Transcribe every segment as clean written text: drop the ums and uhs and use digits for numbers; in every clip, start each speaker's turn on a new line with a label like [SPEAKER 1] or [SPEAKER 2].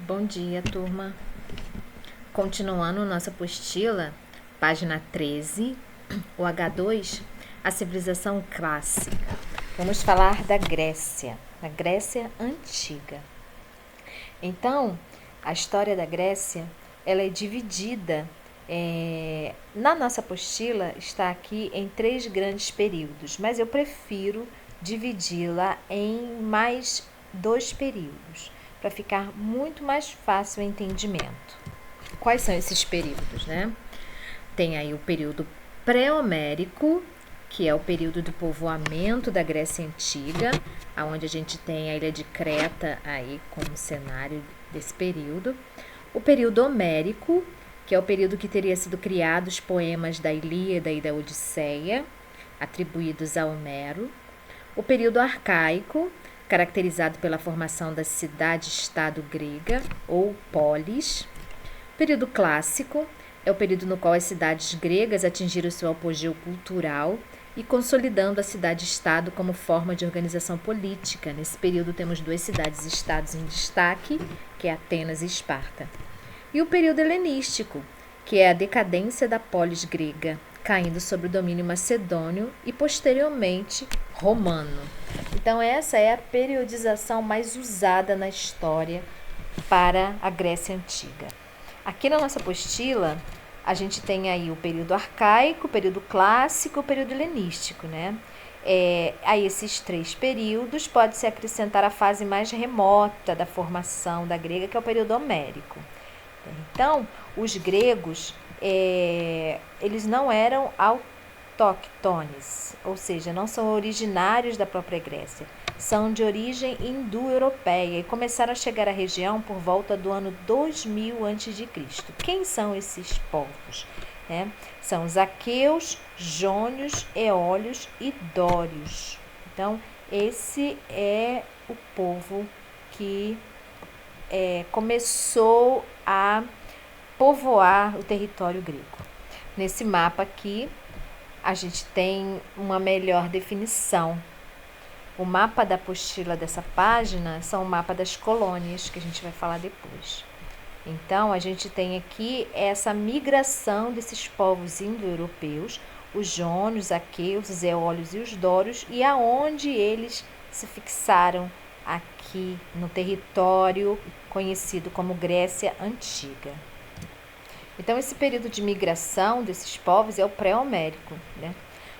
[SPEAKER 1] Bom dia, turma. Continuando nossa apostila, página 13, o H2, a civilização clássica. Vamos falar da Grécia Antiga. Então, a história da Grécia, ela é dividida, na nossa apostila está aqui em 3 grandes períodos, mas eu prefiro dividi-la em mais 2 períodos, para ficar muito mais fácil o entendimento. Quais são esses períodos, né? Tem aí o período pré-homérico, que é o período do povoamento da Grécia Antiga, onde a gente tem a ilha de Creta aí como cenário desse período. O período homérico, que é o período que teria sido criado os poemas da Ilíada e da Odisseia, atribuídos a Homero. O período arcaico, caracterizado pela formação da cidade-estado grega, ou polis. O período clássico é o período no qual as cidades gregas atingiram seu apogeu cultural e consolidando a cidade-estado como forma de organização política. Nesse período temos 2 cidades-estados em destaque, que é Atenas e Esparta. E o período helenístico, que é a decadência da polis grega, caindo sob o domínio macedônio e posteriormente romano. Então essa é a periodização mais usada na história para a Grécia Antiga. Aqui na nossa apostila, a gente tem aí o período arcaico, o período clássico e o período helenístico, né? A esses 3 períodos pode-se acrescentar a fase mais remota da formação da grega, que é o período homérico. Então, os gregos, eles não eram autóctones, ou seja, não são originários da própria Grécia. São de origem indo-europeia e começaram a chegar à região por volta do ano 2000 a.C. Quem são esses povos? São os aqueus, jônios, eólios e dórios. Então, esse é o povo que começou a povoar o território grego. Nesse mapa aqui, a gente tem uma melhor definição. O mapa da apostila dessa página são o mapa das colônias, que a gente vai falar depois. Então, a gente tem aqui essa migração desses povos indo-europeus, os jônios, os aqueus, os eólios e os dórios, e aonde eles se fixaram aqui no território conhecido como Grécia Antiga. Então, esse período de migração desses povos é o pré-homérico, né?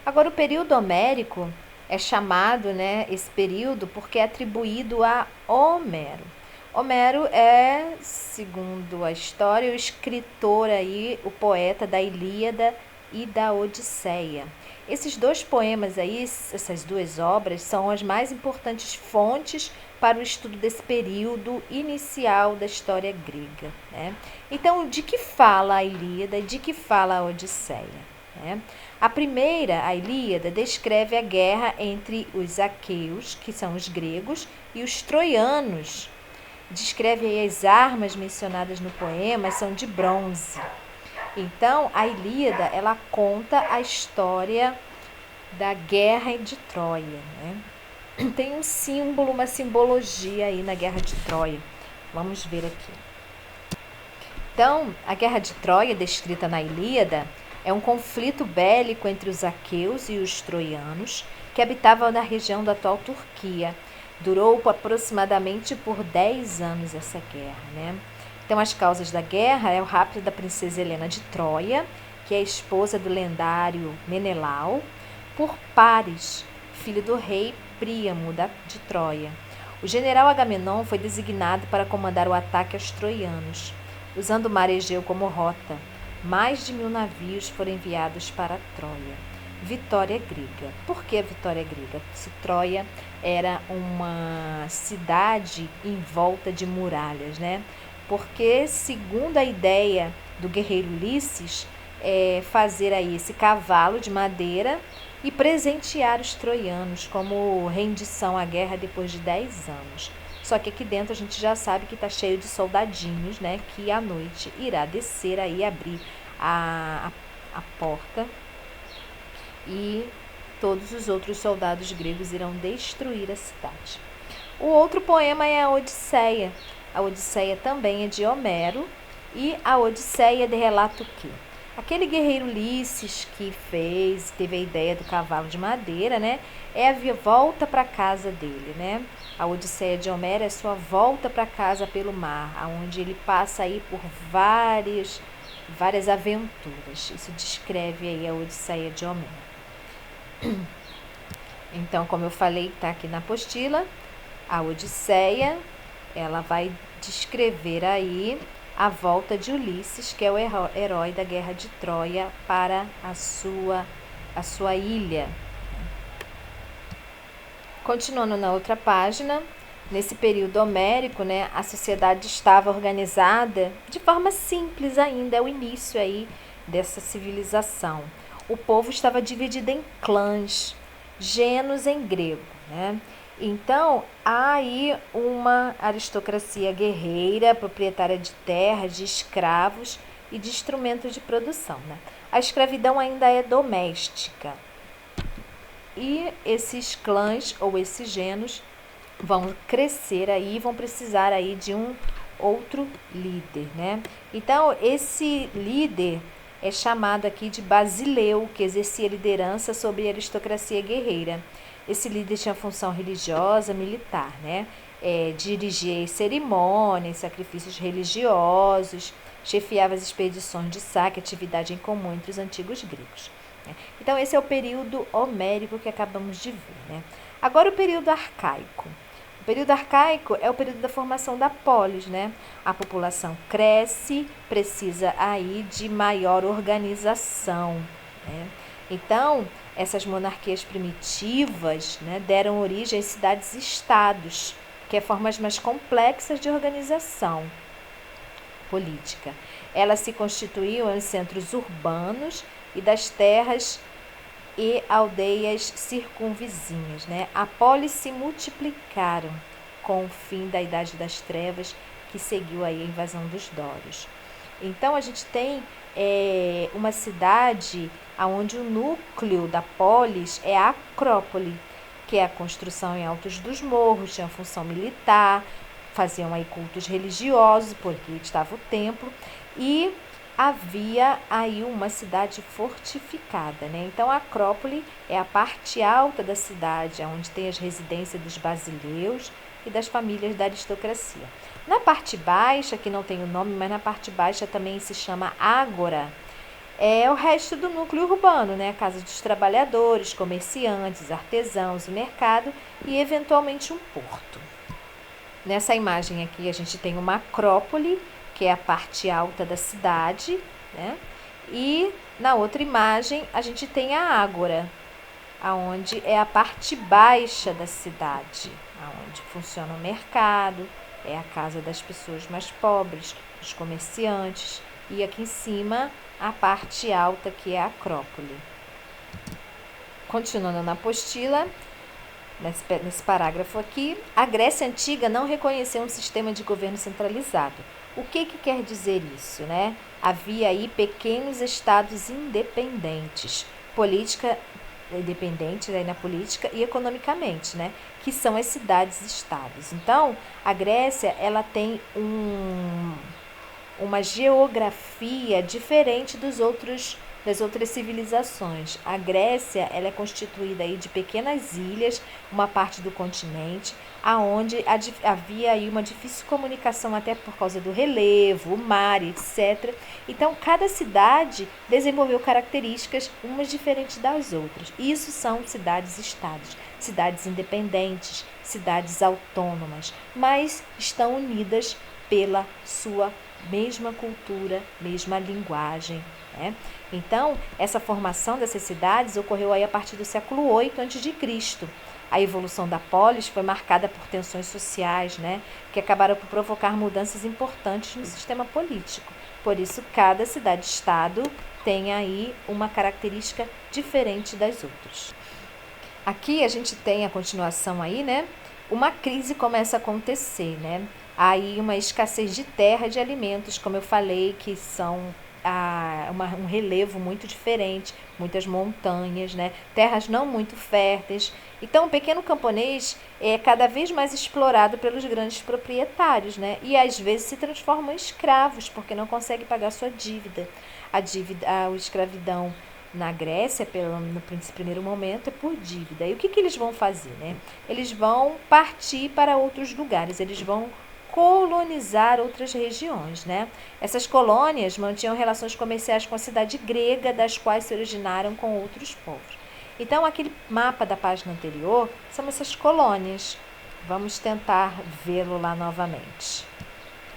[SPEAKER 1] Agora, o período homérico é chamado, esse período, porque é atribuído a Homero. Homero é, segundo a história, o escritor aí, o poeta da Ilíada e da Odisseia. Esses 2 poemas aí, essas 2 obras, são as mais importantes fontes para o estudo desse período inicial da história grega, né? Então, de que fala a Ilíada e de que fala a Odisseia? A primeira, a Ilíada, descreve a guerra entre os aqueus, que são os gregos, e os troianos. Descreve aí as armas mencionadas no poema, são de bronze. Então, a Ilíada, ela conta a história da guerra de Troia, né? Tem um símbolo, uma simbologia aí na guerra de Troia. Vamos ver aqui. Então, a guerra de Troia, descrita na Ilíada, é um conflito bélico entre os aqueus e os troianos, que habitavam na região da atual Turquia. Durou aproximadamente por 10 anos essa guerra, né? Então, as causas da guerra é o rapto da princesa Helena de Troia, que é a esposa do lendário Menelau, por Paris, filho do rei Príamo de Troia. O general Agamenon foi designado para comandar o ataque aos troianos, usando o mar Egeu como rota. Mais de 1000 navios foram enviados para Troia. Vitória grega. Por que a vitória grega? Se Troia era uma cidade em volta de muralhas, né? Porque, segundo a ideia do guerreiro Ulisses, fazer aí esse cavalo de madeira e presentear os troianos como rendição à guerra depois de 10 anos. Só que aqui dentro a gente já sabe que está cheio de soldadinhos, né? Que à noite irá descer aí, abrir a porta e todos os outros soldados gregos irão destruir a cidade. O outro poema é a Odisseia. a Odisseia também é de Homero, e a Odisseia relata o quê? Aquele guerreiro Ulisses que teve a ideia do cavalo de madeira, né? É a volta para casa dele, né? A Odisseia de Homero é sua volta para casa pelo mar, onde ele passa aí por várias aventuras. Isso descreve aí a Odisseia de Homero. Então, como eu falei, está aqui na apostila, a Odisseia, ela vai descrever aí a volta de Ulisses, que é o herói da guerra de Troia, para a sua ilha. Continuando na outra página, nesse período homérico, né, a sociedade estava organizada de forma simples ainda, é o início aí dessa civilização. O povo estava dividido em clãs, gêneros em grego, né? Então, há aí uma aristocracia guerreira, proprietária de terras, de escravos e de instrumentos de produção, né? A escravidão ainda é doméstica. E esses clãs ou esses gêneros vão crescer aí, vão precisar aí de um outro líder, né? Então, esse líder é chamado aqui de Basileu, que exercia liderança sobre a aristocracia guerreira. Esse líder tinha função religiosa, militar, né? Dirigia cerimônias, sacrifícios religiosos, chefiava as expedições de saque, atividade em comum entre os antigos gregos. Né? Então, esse é o período homérico que acabamos de ver, né? Agora, o período arcaico. O período arcaico é o período da formação da polis, né? A população cresce, precisa aí de maior organização, né? Então, essas monarquias primitivas, né, deram origem às cidades-estados, que é formas mais complexas de organização política. Elas se constituíam em centros urbanos e das terras e aldeias circunvizinhas, né? A polis se multiplicaram com o fim da Idade das Trevas, que seguiu aí a invasão dos dórios. Então, a gente tem uma cidade onde o núcleo da polis é a Acrópole, que é a construção em altos dos morros, tinha função militar, faziam aí cultos religiosos, porque estava o templo, e havia aí uma cidade fortificada, né? Então, a Acrópole é a parte alta da cidade, onde tem as residências dos basileus e das famílias da aristocracia. Na parte baixa, que não tem o nome, mas na parte baixa também se chama Ágora, é o resto do núcleo urbano, né? A casa dos trabalhadores, comerciantes, artesãos, o mercado e, eventualmente, um porto. Nessa imagem aqui, a gente tem uma acrópole, que é a parte alta da cidade, né? E na outra imagem, a gente tem a ágora, aonde é a parte baixa da cidade, aonde funciona o mercado, é a casa das pessoas mais pobres, dos comerciantes, e aqui em cima a parte alta, que é a acrópole. Continuando na apostila, nesse parágrafo aqui, a Grécia Antiga não reconheceu um sistema de governo centralizado. O que quer dizer isso, né? Havia aí pequenos estados independentes, independentes aí na política e economicamente, né? Que são as cidades-estados. Então, a Grécia, ela tem uma geografia diferente das outras civilizações. A Grécia, ela é constituída aí de pequenas ilhas, uma parte do continente, aonde havia aí uma difícil comunicação até por causa do relevo, o mar, etc. Então, cada cidade desenvolveu características umas diferentes das outras. Isso são cidades-estados, cidades independentes, cidades autônomas, mas estão unidas pela sua mesma cultura, mesma linguagem, né? Então, essa formação dessas cidades ocorreu aí a partir do século VIII a.C. A evolução da polis foi marcada por tensões sociais, né, que acabaram por provocar mudanças importantes no sistema político. Por isso, cada cidade-estado tem aí uma característica diferente das outras. Aqui a gente tem a continuação aí, né? Uma crise começa a acontecer, né? Aí uma escassez de terra e de alimentos, como eu falei, que são um relevo muito diferente, muitas montanhas, né? Terras não muito férteis. Então, o pequeno camponês é cada vez mais explorado pelos grandes proprietários, né? E às vezes se transformam em escravos, porque não consegue pagar sua dívida. A escravidão na Grécia, no primeiro momento, é por dívida. E o que eles vão fazer, né? Eles vão partir para outros lugares, eles vão colonizar outras regiões, né? Essas colônias mantinham relações comerciais com a cidade grega, das quais se originaram com outros povos. Então, aquele mapa da página anterior são essas colônias. Vamos tentar vê-lo lá novamente.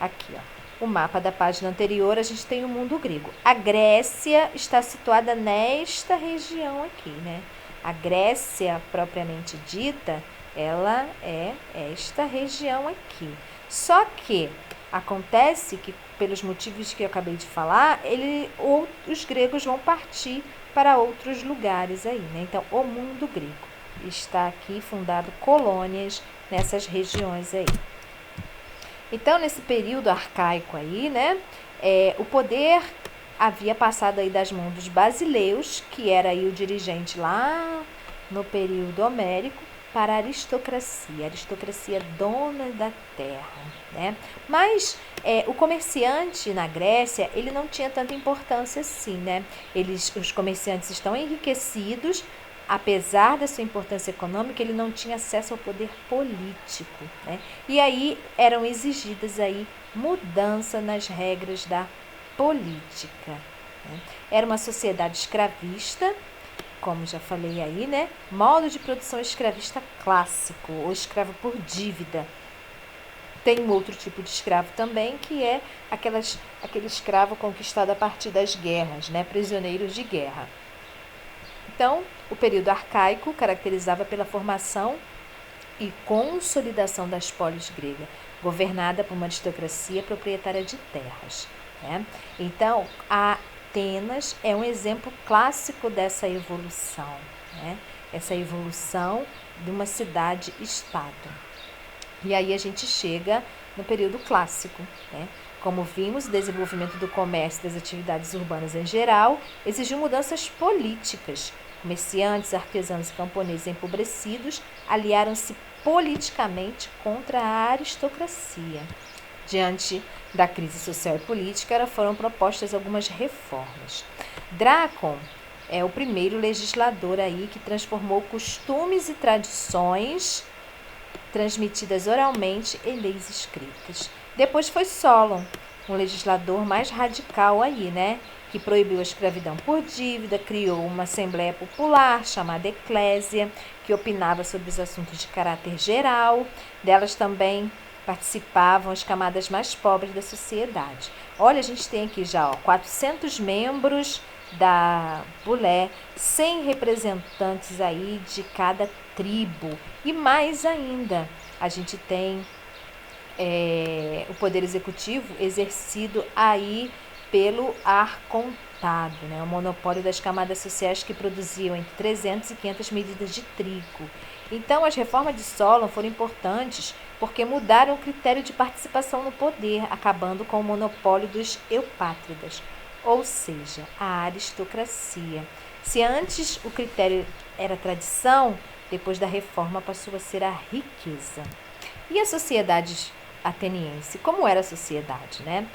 [SPEAKER 1] Aqui, ó. O mapa da página anterior, a gente tem o mundo grego. A Grécia está situada nesta região aqui, né? A Grécia, propriamente dita, ela é esta região aqui. Só que acontece que, pelos motivos que eu acabei de falar, os gregos vão partir para outros lugares aí, né? Então, o mundo grego está aqui fundado colônias nessas regiões aí. Então, nesse período arcaico aí, né, o poder havia passado aí das mãos dos basileus, que era aí o dirigente lá no período homérico, para a aristocracia dona da terra, né? Mas o comerciante na Grécia, ele não tinha tanta importância assim, né? Os comerciantes estão enriquecidos, apesar da sua importância econômica, ele não tinha acesso ao poder político, né? E aí eram exigidas aí mudança nas regras da política, né? Era uma sociedade escravista, como já falei aí, né? Modo de produção escravista clássico, ou escravo por dívida. Tem um outro tipo de escravo também, que é aquele escravo conquistado a partir das guerras, né? Prisioneiros de guerra. Então, o período arcaico caracterizava pela formação e consolidação das polis gregas, governada por uma aristocracia proprietária de terras, né? Então, Atenas é um exemplo clássico dessa evolução, né? Essa evolução de uma cidade-estado. E aí a gente chega no período clássico, né? Como vimos, o desenvolvimento do comércio e das atividades urbanas em geral exigiu mudanças políticas. Comerciantes, artesãos e camponeses empobrecidos aliaram-se politicamente contra a aristocracia. Diante da crise social e política, foram propostas algumas reformas. Drácon é o primeiro legislador aí que transformou costumes e tradições transmitidas oralmente em leis escritas. Depois foi Solon, um legislador mais radical aí, né? Que proibiu a escravidão por dívida, criou uma assembleia popular chamada Eclésia, que opinava sobre os assuntos de caráter geral. Delas também participavam as camadas mais pobres da sociedade. Olha, a gente tem aqui já 400 membros da Bulé, 100 representantes aí de cada tribo. E mais ainda, a gente tem o poder executivo exercido aí pelo arcontado, né? O monopólio das camadas sociais que produziam entre 300 e 500 medidas de trigo. Então, as reformas de Solon foram importantes porque mudaram o critério de participação no poder, acabando com o monopólio dos eupátridas, ou seja, a aristocracia. Se antes o critério era tradição, depois da reforma passou a ser a riqueza. E a sociedade ateniense, como era a sociedade, né?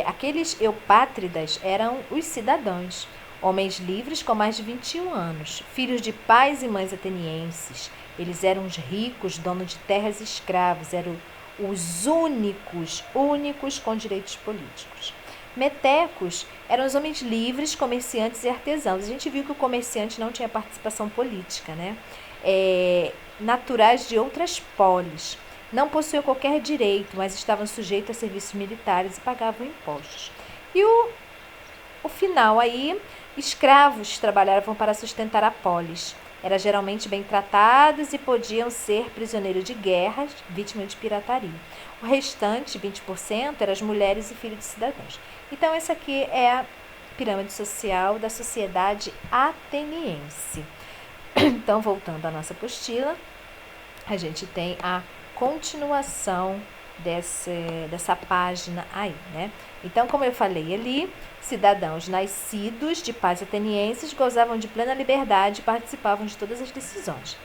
[SPEAKER 1] Aqueles eupátridas eram os cidadãos, homens livres com mais de 21 anos, filhos de pais e mães atenienses. Eles eram os ricos, donos de terras e escravos, eram os únicos com direitos políticos. Metecos eram os homens livres, comerciantes e artesãos. A gente viu que o comerciante não tinha participação política, né? Naturais de outras polis. Não possuíam qualquer direito, mas estavam sujeitos a serviços militares e pagavam impostos. E o final aí, escravos trabalhavam para sustentar a polis. Eram geralmente bem tratados e podiam ser prisioneiros de guerra, vítimas de pirataria. O restante, 20%, eram as mulheres e filhos de cidadãos. Então, essa aqui é a pirâmide social da sociedade ateniense. Então, voltando à nossa apostila, a gente tem a continuação dessa página aí, né? Então, como eu falei ali, cidadãos nascidos de pais atenienses gozavam de plena liberdade e participavam de todas as decisões.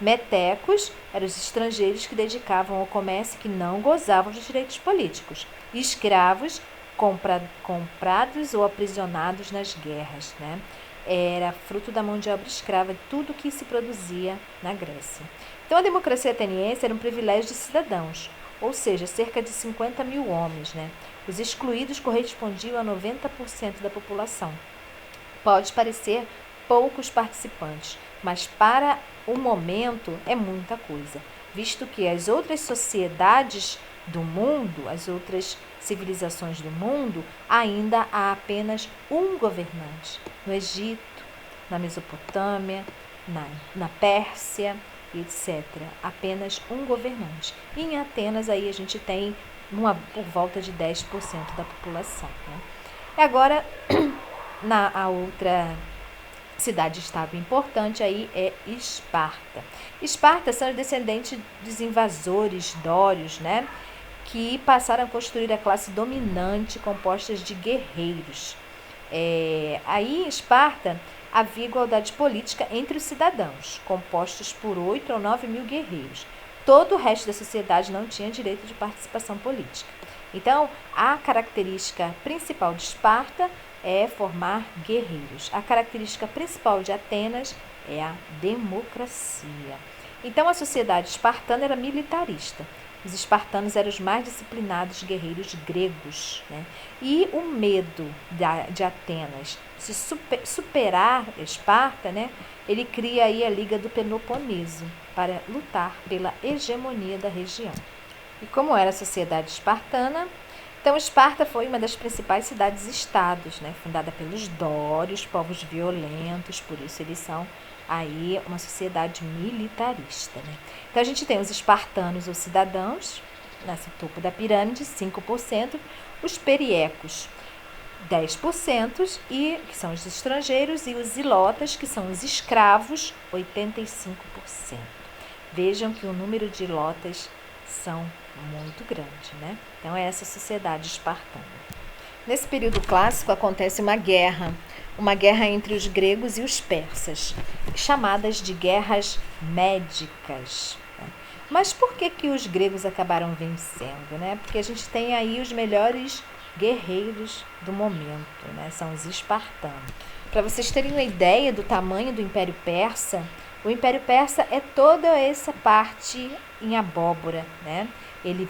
[SPEAKER 1] Metecos eram os estrangeiros que dedicavam ao comércio e que não gozavam de direitos políticos. E escravos, comprados ou aprisionados nas guerras, né? Era fruto da mão de obra escrava tudo que se produzia na Grécia. Então, a democracia ateniense era um privilégio de cidadãos, ou seja, cerca de 50 mil homens, né? Os excluídos correspondiam a 90% da população. Pode parecer poucos participantes, mas para o momento é muita coisa, visto que as outras sociedades do mundo, as outras civilizações do mundo, ainda há apenas um governante. No Egito, na Mesopotâmia, na Pérsia, etc. Apenas um governante. E em Atenas aí a gente tem por volta de 10% da população. Né? E agora, a outra cidade-estado importante aí é Esparta. Esparta são os descendentes dos invasores dórios, né? Que passaram a construir a classe dominante composta de guerreiros. Aí em Esparta havia igualdade política entre os cidadãos, compostos por 8 ou 9 mil guerreiros. Todo o resto da sociedade não tinha direito de participação política. Então, a característica principal de Esparta é formar guerreiros. A característica principal de Atenas é a democracia. Então, a sociedade espartana era militarista. Os espartanos eram os mais disciplinados guerreiros gregos. Né? E o medo de Atenas se superar Esparta, né? Ele cria aí a Liga do Peloponeso para lutar pela hegemonia da região. E como era a sociedade espartana? Então, Esparta foi uma das principais cidades-estados, né? Fundada pelos dórios, povos violentos, por isso eles são aí uma sociedade militarista. Né? Então, a gente tem os espartanos ou cidadãos, nesse topo da pirâmide, 5%, os periecos, 10%, que são os estrangeiros, e os ilotas, que são os escravos, 85%. Vejam que o número de ilotas são muito grande, né? Então, é essa sociedade espartana. Nesse período clássico acontece uma guerra entre os gregos e os persas, chamadas de guerras médicas. Mas por que os gregos acabaram vencendo? Né? Porque a gente tem aí os melhores guerreiros do momento, né? São os espartanos. Para vocês terem uma ideia do tamanho do Império Persa, o Império Persa é toda essa parte em abóbora, né? Ele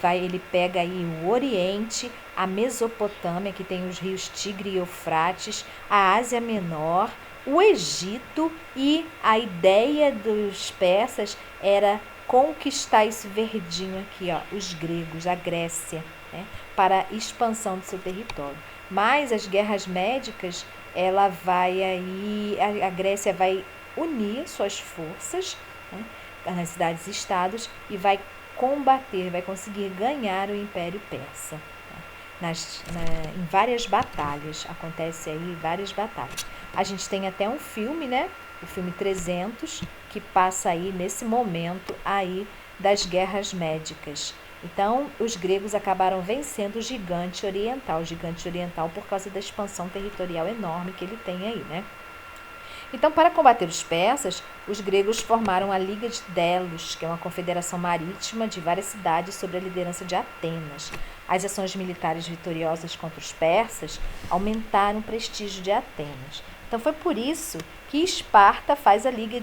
[SPEAKER 1] pega aí o Oriente, a Mesopotâmia, que tem os rios Tigre e Eufrates, a Ásia Menor, o Egito, e a ideia dos persas era conquistar esse verdinho aqui, ó, os gregos, a Grécia, né, para a expansão do seu território. Mas as guerras médicas, a Grécia vai unir suas forças, né, nas cidades-estados e vai conseguir ganhar o Império Persa. Em várias batalhas, acontece aí várias batalhas. A gente tem até um filme, né? O filme 300, que passa aí nesse momento aí das guerras médicas. Então, os gregos acabaram vencendo o gigante oriental por causa da expansão territorial enorme que ele tem aí, né? Então, para combater os persas, os gregos formaram a Liga de Delos, que é uma confederação marítima de várias cidades sob a liderança de Atenas. As ações militares vitoriosas contra os persas aumentaram o prestígio de Atenas. Então, foi por isso que Esparta faz a Liga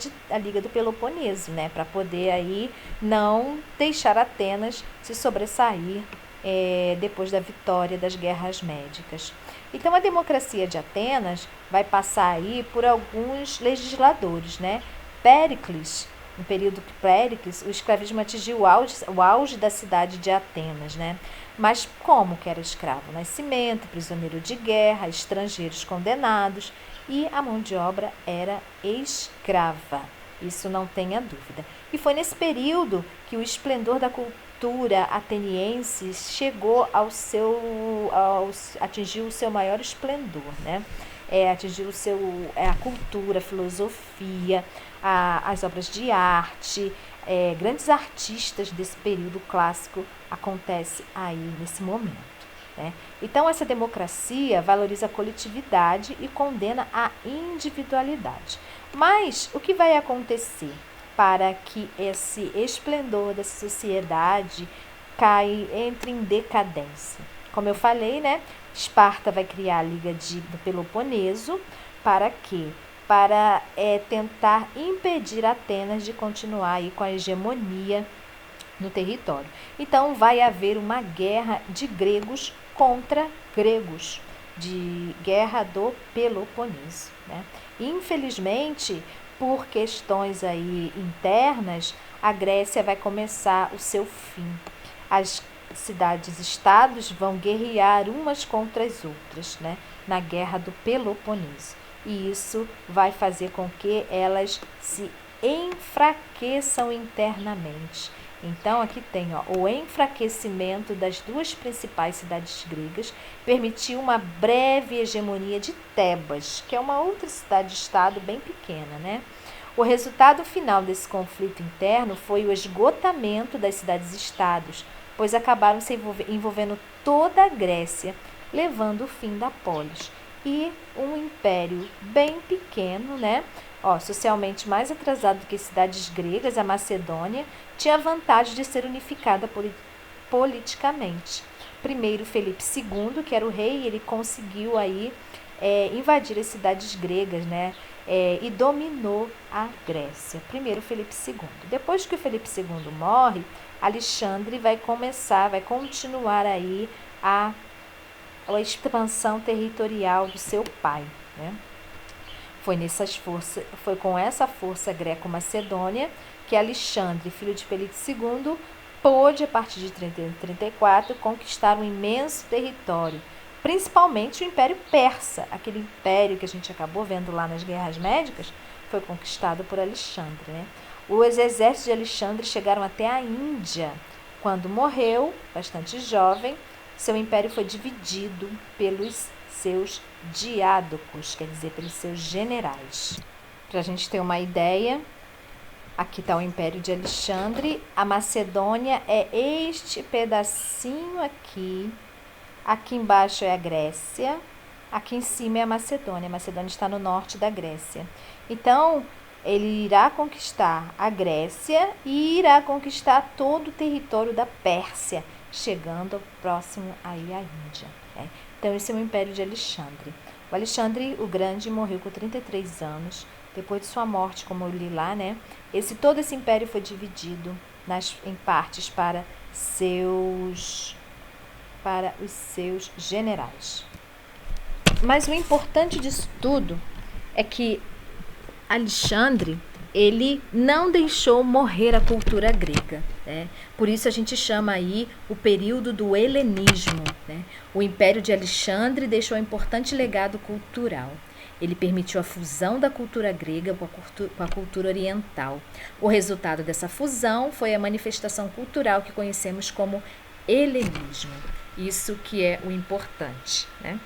[SPEAKER 1] do Peloponeso, né, para poder aí não deixar Atenas se sobressair depois da vitória das guerras médicas. Então, a democracia de Atenas vai passar aí por alguns legisladores, né? Péricles, no período de Péricles, o escravismo atingiu o auge da cidade de Atenas, né? Mas como que era escravo? Nascimento, prisioneiro de guerra, estrangeiros condenados, e a mão de obra era escrava. Isso não tenha dúvida. E foi nesse período que o esplendor da cultura ateniense chegou atingiu o seu maior esplendor, né? Atingiu a cultura, a filosofia, as obras de arte. Grandes artistas desse período clássico acontece aí nesse momento, né? Então, essa democracia valoriza a coletividade e condena a individualidade. Mas o que vai acontecer para que esse esplendor dessa sociedade entre em decadência? Como eu falei, né? Esparta vai criar a Liga do Peloponeso. Para quê? Para tentar impedir Atenas de continuar aí com a hegemonia no território. Então, vai haver uma guerra de gregos contra gregos, de guerra do Peloponeso, né? Infelizmente, por questões aí internas, a Grécia vai começar o seu fim. As cidades-estados vão guerrear umas contra as outras, né? Na guerra do Peloponeso. E isso vai fazer com que elas se enfraqueçam internamente. Então, aqui tem o enfraquecimento das duas principais cidades gregas, permitiu uma breve hegemonia de Tebas, que é uma outra cidade-estado bem pequena, né? O resultado final desse conflito interno foi o esgotamento das cidades-estados, pois acabaram se envolvendo toda a Grécia, levando o fim da polis. E um império bem pequeno, né? Socialmente mais atrasado do que cidades gregas, a Macedônia tinha a vantagem de ser unificada politicamente. Primeiro, Felipe II, que era o rei, ele conseguiu aí invadir as cidades gregas, né? E dominou a Grécia. Primeiro, Felipe II. Depois que o Felipe II morre, Alexandre vai continuar aí a expansão territorial do seu pai, né? Foi com essa força greco-macedônia que Alexandre, filho de Felipe II, pôde, a partir de 334, conquistar um imenso território, principalmente o Império Persa, aquele império que a gente acabou vendo lá nas Guerras Médicas, foi conquistado por Alexandre, né? Os exércitos de Alexandre chegaram até a Índia. Quando morreu, bastante jovem, seu império foi dividido pelos seus diádocos, quer dizer, pelos seus generais. Para a gente ter uma ideia, aqui está o Império de Alexandre, a Macedônia é este pedacinho aqui, aqui embaixo é a Grécia, aqui em cima é a Macedônia está no norte da Grécia. Então, ele irá conquistar a Grécia e irá conquistar todo o território da Pérsia, chegando próximo aí à Índia, né? Então, esse é o Império de Alexandre. O Alexandre o Grande morreu com 33 anos. Depois de sua morte, como eu li lá, né? Todo esse império foi dividido em partes para os seus generais. Mas o importante disso tudo é que Alexandre, ele não deixou morrer a cultura grega, né? Por isso a gente chama aí o período do helenismo, né? O Império de Alexandre deixou um importante legado cultural. Ele permitiu a fusão da cultura grega com a cultura oriental. O resultado dessa fusão foi a manifestação cultural que conhecemos como helenismo. Isso que é o importante, né?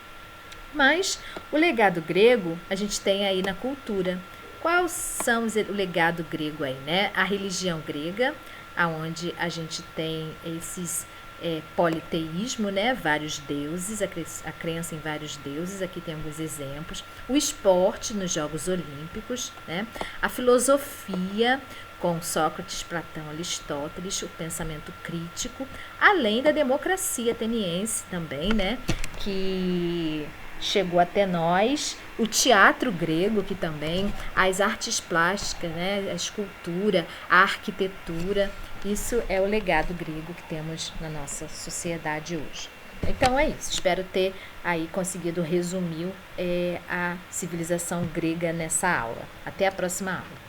[SPEAKER 1] Mas o legado grego a gente tem aí na cultura. Quais são o legado grego aí, né? A religião grega, onde a gente tem esses politeísmo, né? Vários deuses, a crença em vários deuses, aqui tem alguns exemplos. O esporte nos Jogos Olímpicos, né? A filosofia com Sócrates, Platão, Aristóteles, o pensamento crítico, além da democracia ateniense também, né? Que chegou até nós, o teatro grego, que também, as artes plásticas, né, a escultura, a arquitetura, isso é o legado grego que temos na nossa sociedade hoje. Então é isso, espero ter aí conseguido resumir a civilização grega nessa aula. Até a próxima aula.